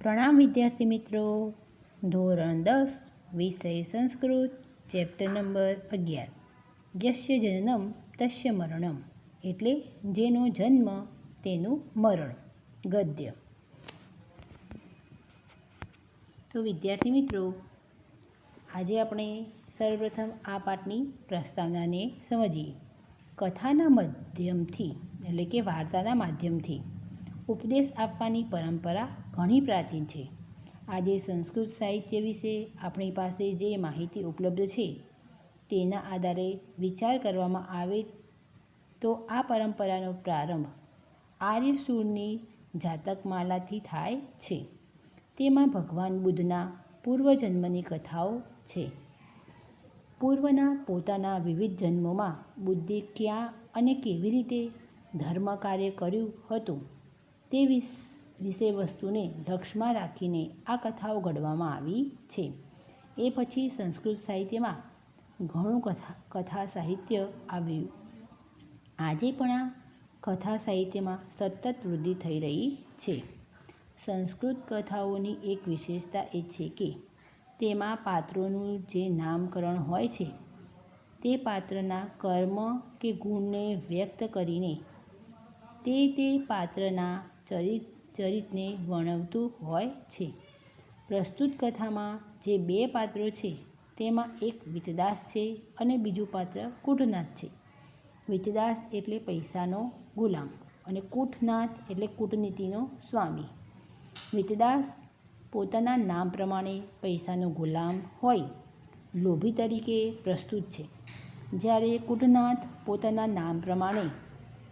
પ્રણામ વિદ્યાર્થી મિત્રો. ધોરણ 10 વિષય સંસ્કૃત, ચેપ્ટર નંબર 11. યસ્ય જનનમ તસ્ય મરણમ, એટલે જેનો જન્મ તેનું મરણ. ગદ્ય. તો વિદ્યાર્થી મિત્રો, આજે આપણે સર્વપ્રથમ આ પાઠની પ્રસ્તાવનાને સમજીએ. કથાના માધ્યમથી એટલે કે વાર્તાના માધ્યમથી ઉપદેશ આપવાની પરંપરા ઘણી પ્રાચીન છે. આજે સંસ્કૃત સાહિત્ય વિશે આપણી પાસે જે માહિતી ઉપલબ્ધ છે તેના આધારે વિચાર કરવામાં આવે તો આ પરંપરાનો પ્રારંભ આર્યસૂરની જાતકમાલાથી થાય છે. તેમાં ભગવાન બુદ્ધના પૂર્વજન્મની કથાઓ છે. પૂર્વના પોતાના વિવિધ જન્મોમાં બુદ્ધે ક્યાં અને કેવી રીતે ધર્મ કાર્ય કર્યું હતું તે વિષયવસ્તુને લક્ષ્યમાં રાખીને આ કથાઓ ઘડવામાં આવી છે. એ પછી સંસ્કૃત સાહિત્યમાં ઘણું કથા સાહિત્ય આવ્યું. આજે પણ આ કથા સાહિત્યમાં સતત વૃદ્ધિ થઈ રહી છે. સંસ્કૃત કથાઓની એક વિશેષતા એ છે કે તેમાં પાત્રોનું જે નામકરણ હોય છે તે પાત્રના કર્મ કે ગુણને વ્યક્ત કરીને તે પાત્રના ચરિત્રને વર્ણવતું હોય છે. પ્રસ્તુત કથામાં જે બે પાત્રો છે તેમાં એક વિતદાસ છે અને બીજું પાત્ર કૂટનાથ છે. વિતદાસ એટલે પૈસાનો ગુલામ અને કૂટનાથ એટલે કૂટનીતિનો સ્વામી. વિતદાસ પોતાના નામ પ્રમાણે પૈસાનો ગુલામ હોય લોભી તરીકે પ્રસ્તુત છે, જ્યારે કૂટનાથ પોતાના નામ પ્રમાણે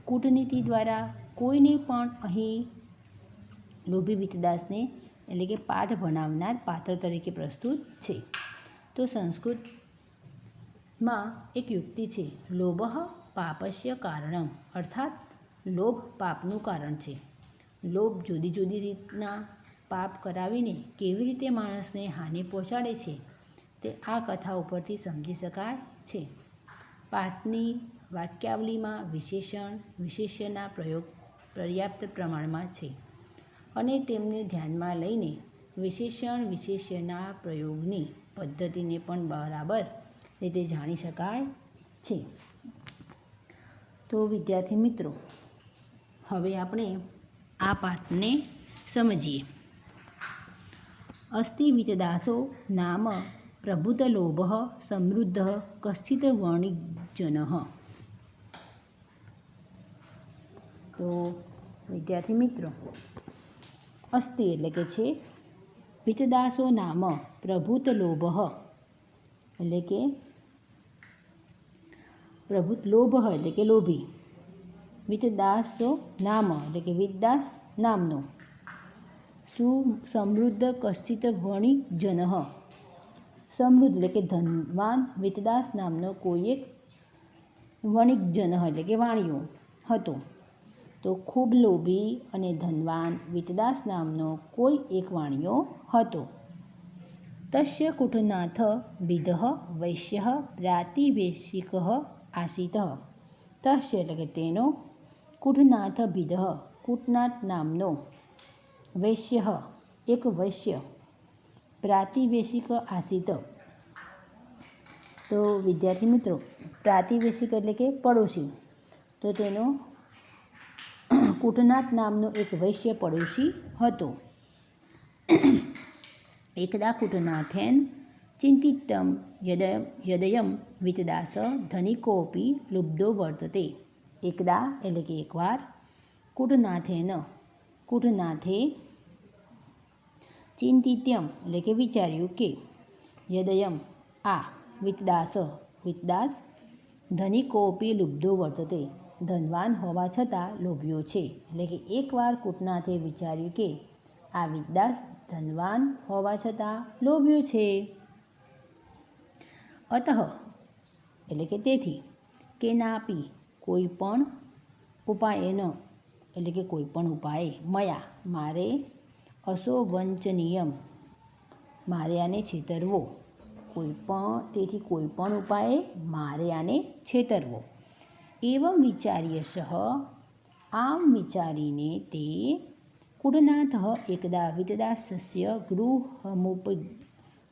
કૂટનીતિ દ્વારા કોઈને પણ અહીં લોભી વિતદાસને એટલે કે પાઠ ભણાવનાર પાત્ર તરીકે પ્રસ્તુત છે. તો સંસ્કૃતમાં એક યુક્તિ છે, લોભઃ પાપસ્ય કારણમ, અર્થાત લોભ પાપનું કારણ છે. લોભ જુદી જુદી રીતના પાપ કરાવીને કેવી રીતે માણસને હાનિ પહોંચાડે છે તે આ કથા ઉપરથી સમજી શકાય છે. પાઠની વાક્યાવલીમાં વિશેષણના પ્રયોગ પર્યાપ્ત પ્રમાણમાં છે અને તેમને ધ્યાનમાં લઈને વિશેષણના પ્રયોગની પદ્ધતિને પણ બરાબર રીતે જાણી શકાય છે. તો વિદ્યાર્થી મિત્રો, હવે આપણે આ પાઠને સમજીએ. અસ્તિ વિતદાસો નામ પ્રભુતલોભઃ સમૃદ્ધ કશ્ચિત વણિજ્જનઃ. તો વિદ્યાર્થી મિત્રો, અસ્તિ એટલે કે છે, વિતદાસો નામ પ્રભુતલોભઃ એટલે કે લોભ એટલે કે લોભી. વિતદાસો નામ એટલે કે વિતદાસ નામનો. સમૃદ્ધ કશ્ચિત વણિજ્જન, સમૃદ્ધ એટલે કે ધનવાન વિતદાસ નામનો કોઈ એક વણિજ્જન એટલે કે વાણિયો હતો. તો ખૂબ લોભી અને ધનવાન વિતદાસ નામનો કોઈ એક વાણિયો હતો. તસ્ય કૂટનાથ વિદઃ વૈશ્ય પ્રાતિવેશિક આસીત. તસ્ય એટલે કે તેનો, કૂટનાથ વિદઃ કૂટનાથ નામનો, વૈશ્ય એક વૈશ્ય, પ્રાતિવેશિક આસીત. તો વિદ્યાર્થી મિત્રો, પ્રાતિવેશિક એટલે કે પડોશી. તો તેનો કૂટનાથ નામનો એક વૈશ્ય પડોશી હતો. એકદા કૂટનાથેન ચિંતિતમ યદયમ વિતદાસ ધનિકોપી લુબ્ધો વર્તતે. એકદા એટલે કે એકવાર, કૂટનાથે ચિંતિત્યમ એટલે કે વિચાર્યું કે, યદયમ આ, વિતદાસ ધનિકોપી લુબ્ધો વર્તતે ધનવાન હોવા છતાં લોભ્યો છે. એટલે કે એકવાર કૂટનાથે વિચાર્યું કે આ વિતદાસ ધનવાન હોવા છતાં લોભ્યો છે. અતઃ એટલે કે તેથી, કેનાપી કોઈ પણ ઉપાયેન એટલે કે કોઈ પણ ઉપાયે, મયા મારે, અસો વંચનીયમ મારે આને છેતરવો, તેથી કોઈ પણ ઉપાયે મારે આને છેતરવો. એવં વિચાર્યશ આમ વિચારીને તે કુટનાથः એકદા વિતદાસસ્ય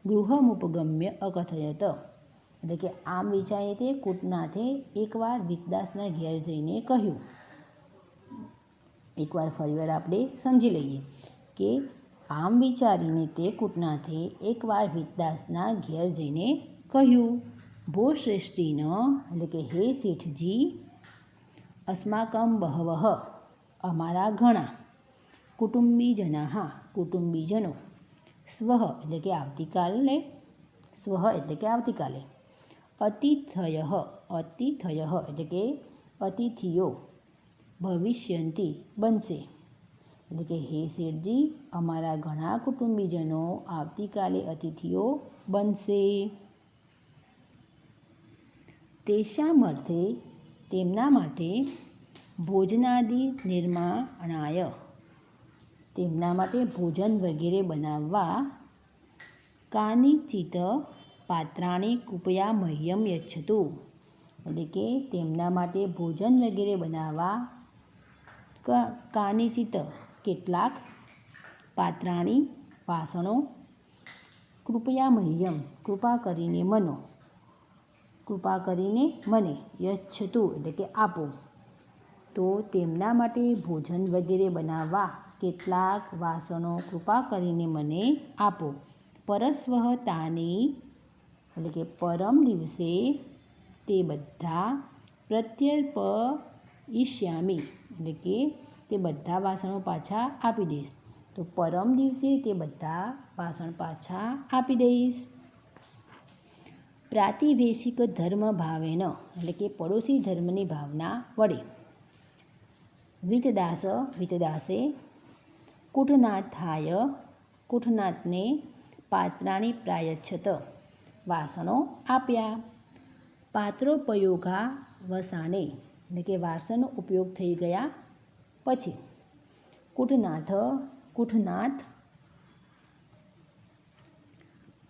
ગૃહમુપગમ્ય અકથયત. એટલે કે આમ વિચારીને તે કુટનાથે એકવાર વિતદાસના ઘેર જઈને કહ્યું. એકવાર ફરીવાર આપણે સમજી લઈએ કે આમ વિચારીને તે કુટનાથે એકવાર વિતદાસના ઘેર જઈને કહ્યું, ભો શ્રેષ્ઠીન, એટલે કે હે શેઠજી, અસ્માકમ બહવઃ, અમારા ઘણા, કુટુંબીજનાઃ, કુટુંબીજનો, સ્વઃ એટલે કે આવતીકાલે, સ્વઃ એટલે કે આવતીકાલે, અતિથયઃ, અતિથયઃ એટલે કે અતિથિઓ, ભવિષ્યંતી બનશે. એટલે કે હે શેઠજી, અમારા ઘણા કુટુંબીજનો આવતીકાલે અતિથિઓ બનશે. તેષામ અર્થે, તેમના માટે, ભોજનાદિ નિર્માણાય, તેમના માટે ભોજન વગેરે બનાવવા, કાનિચિત પાત્રાણી કૃપયા મહ્યમ યચ્છતુ, એટલે કે તેમના માટે ભોજન વગેરે બનાવવા કાનિચિત કેટલાક પાત્રાણી વાસણો, કૃપયા મહ્યમ કૃપા કરીને મને, યચ્છતુ એટલે કે આપો. તો તેમના માટે ભોજન વગેરે બનાવવા કેટલાક વાસણો કૃપા કરીને મને આપો. પરસ્વઃ તાની, એટલે કે પરમ દિવસે તે બધા, પ્રત્યર્પયિષ્યામિ, એટલે કે તે બધા વાસણો પાછા આપી દઈશ. તો પરમ દિવસે તે બધા વાસણ પાછા આપી દઈશ. પ્રાતિવેશિક ધર્મ ભાવેન, એટલે કે પડોશી ધર્મની ભાવના વડે, વિતદાસે કુટનાથાય, કુટનાથને પાત્રાણી પ્રાયચ્છત, વાસણો આપ્યા. પાત્રોપયોગાવસાને, એટલે કે વાસણનો ઉપયોગ થઈ ગયા પછી, કુટનાથ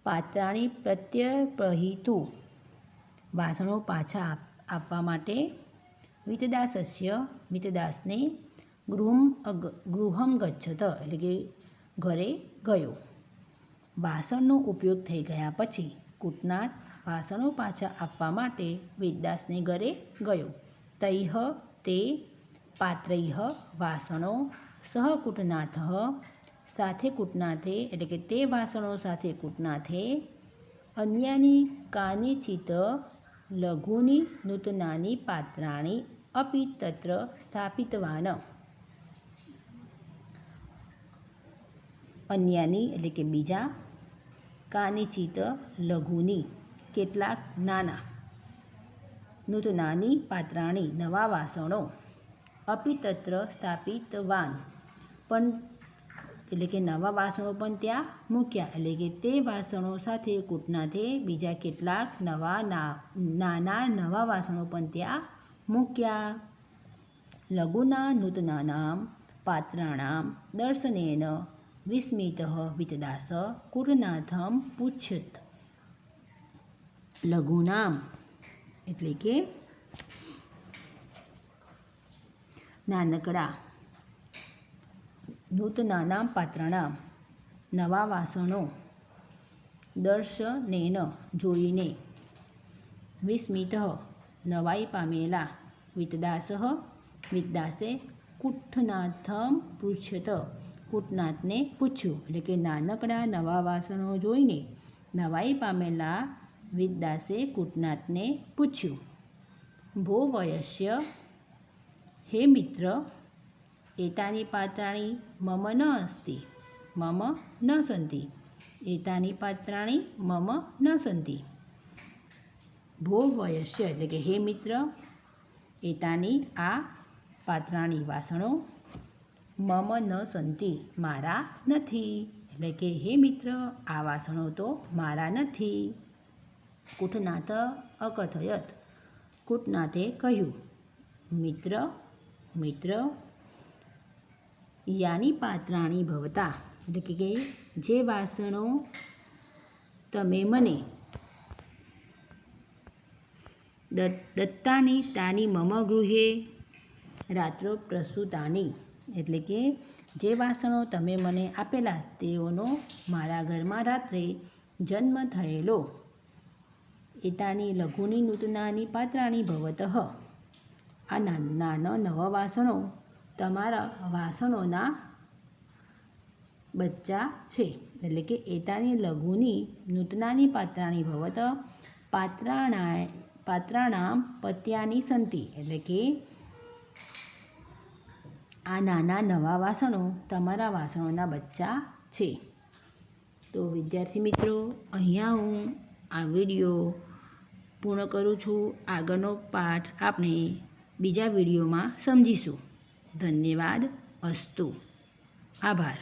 પાત્રાણી પ્રત્યર્પયિતુ, વાસણો પાછા આપવા માટે, વિતદાસને ગૃહમ ગચ્છત, એટલે કે ઘરે ગયો. વાસણનો ઉપયોગ થઈ ગયા પછી કુટનાથ વાસણો પાછા આપવા માટે વિતદાસને ઘરે ગયો. તૈઃ તે પાત્રૈઃ, વાસણો, સહ કુટનાથઃ, સાથે કુટનાથે, એટલે કે તે વાસણો સાથે કુટનાથે, અન્યાની કાનિચિત લઘુની નૂતનાની પાત્રાણી અપી તત્ર સ્થાપિતવાન. અન્યાની એટલે કે બીજા, કાનિચિત લઘુની કેટલાક નાના, નૂતનાની પાત્રાણી નવા વાસણો, અપી તત્ર સ્થાપિતવાન પણ, એટલે કે નવા વાસણો પણ ત્યાં મૂક્યા. એટલે કે તે વાસણો સાથે કુટનાથે બીજા કેટલાક નાના નવા વાસણો પણ ત્યાં મૂક્યા. લઘુના નૂતનાનાં પાત્રાણાં દર્શનેન વિસ્મિતઃ વિતદાસ કુટનાથમ પૃચ્છત. લઘુનામ એટલે કે નાનકડા, નૂતનાનાં પાત્રાણાં નવા વાસણો, દર્શનેન જોઈને, વિસ્મિતઃ નવાઈ પામેલા, વિતદાસે કુટનાથમ પૃચ્છત, કુટનાથને પૂછ્યું. એટલે કે નાનકડા નવા વાસણો જોઈને નવાઈ પામેલા વિતદાસે કુટનાથને પૂછ્યું, ભો વયસ્ય, હે મિત્ર, એતાની પાત્રાણી મમ ન સંતિ, એતાની પાત્રાણી મમ ન સંતિ. ભો વયસ્ય એટલે કે હે મિત્ર, એતાની આ પાત્રાણી વાસણો, મમ ન સંતિ મારા નથી. એટલે કે હે મિત્ર, આ વાસણો તો મારા નથી. કુટનાથ અકથયત, કુટનાથે કહ્યું, મિત્ર, યાની પાત્રાણી ભવતા, એટલે કે જે વાસણો તમે મને દત્તાની તાની મમ ગૃહે રાત્રો પ્રસૂતાની, એટલે કે જે વાસણો તમે મને આપેલા તેઓનો મારા ઘરમાં રાત્રે જન્મ થયેલો. એતાની લઘુની નૂતનાની પાત્રાણી ભવતઃ. આ નાના નવા વાસણો તમારા વાસણોના બચ્ચા છે. એટલે કે એતાની લઘુની નૂતનાની પાત્રાણી ભવત પાત્રાણામ પત્યાની સંતિ. એટલે કે આ નાના નવા વાસણો તમારા વાસણોના બચ્ચા છે. તો વિદ્યાર્થી મિત્રો, અહીંયા હું આ વિડીયો પૂર્ણ કરું છું. આગળનો પાઠ આપણે બીજા વિડીયોમાં સમજીશું. ધન્યવાદ. અસ્તુ. આભાર.